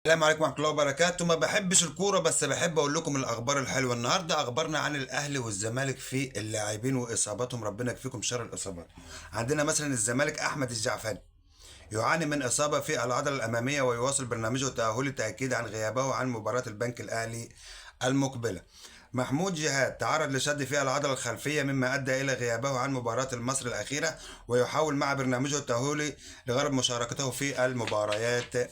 السلام عليكم ورحمة الله وبركاته. ما بحبش الكورة بس بحب أقول لكم الأخبار الحلوة. النهاردة أخبارنا عن الأهلي والزمالك في اللاعبين وإصاباتهم، ربنا يكفيكم شر الإصابات. عندنا مثلا الزمالك أحمد الجعفاني يعاني من إصابة في العضلة الأمامية ويواصل برنامجه التأهلي التأكيد عن غيابه عن مباراة البنك الأهلي المقبلة. محمود جهاد تعرض لشد في العضلة الخلفية مما أدى إلى غيابه عن مباراة المصري الأخيرة، ويحاول مع برنامجه التأهلي لغرض مشاركته في المباريات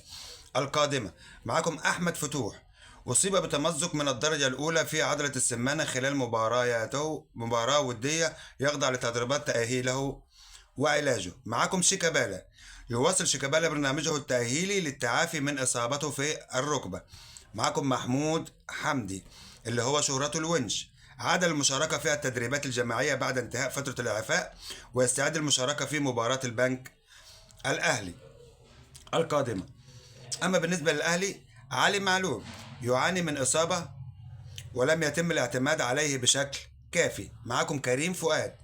القادمة. معكم أحمد فتوح أصيب بتمزق من الدرجة الأولى في عضلة السمانة خلال مبارياته، مباراة ودية يخضع لتدريبات تأهيله وعلاجه. معكم شيكابالا يواصل شيكابالا برنامجه التأهيلي للتعافي من إصابته في الركبة. معكم محمود حمدي اللي هو شهرته الونش، عاد للمشاركة في التدريبات الجماعية بعد انتهاء فترة الإعفاء، ويستعد للمشاركة في مباراة البنك الأهلي القادمة. أما بالنسبة للأهلي، علي معلول يعاني من إصابة ولم يتم الاعتماد عليه بشكل كافي. معكم كريم فؤاد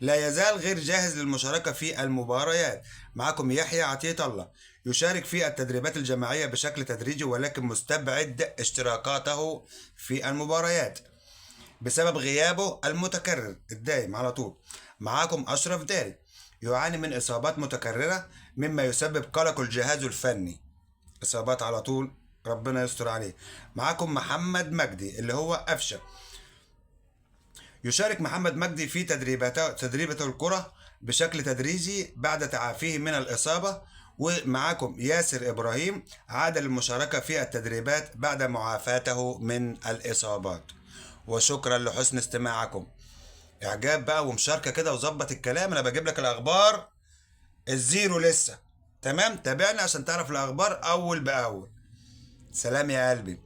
لا يزال غير جاهز للمشاركة في المباريات. معكم يحيى عطية الله يشارك في التدريبات الجماعية بشكل تدريجي ولكن مستبعد اشتراكاته في المباريات بسبب غيابه المتكرر الدائم على طول. معاكم أشرف داري يعاني من إصابات متكررة مما يسبب قلق الجهاز الفني، إصابات على طول، ربنا يستر عليه. معاكم محمد مجدي اللي هو أفشة، يشارك محمد مجدي في تدريبة الكرة بشكل تدريجي بعد تعافيه من الإصابة. ومعاكم ياسر إبراهيم عاد للمشاركة في التدريبات بعد معافاته من الإصابات. وشكرا لحسن استماعكم. إعجاب بقى ومشاركة كده وظبط الكلام، أنا بجيب لك الأخبار الزيرو لسه. تمام، تابعني عشان تعرف الأخبار أول بأول. سلام يا قلبي.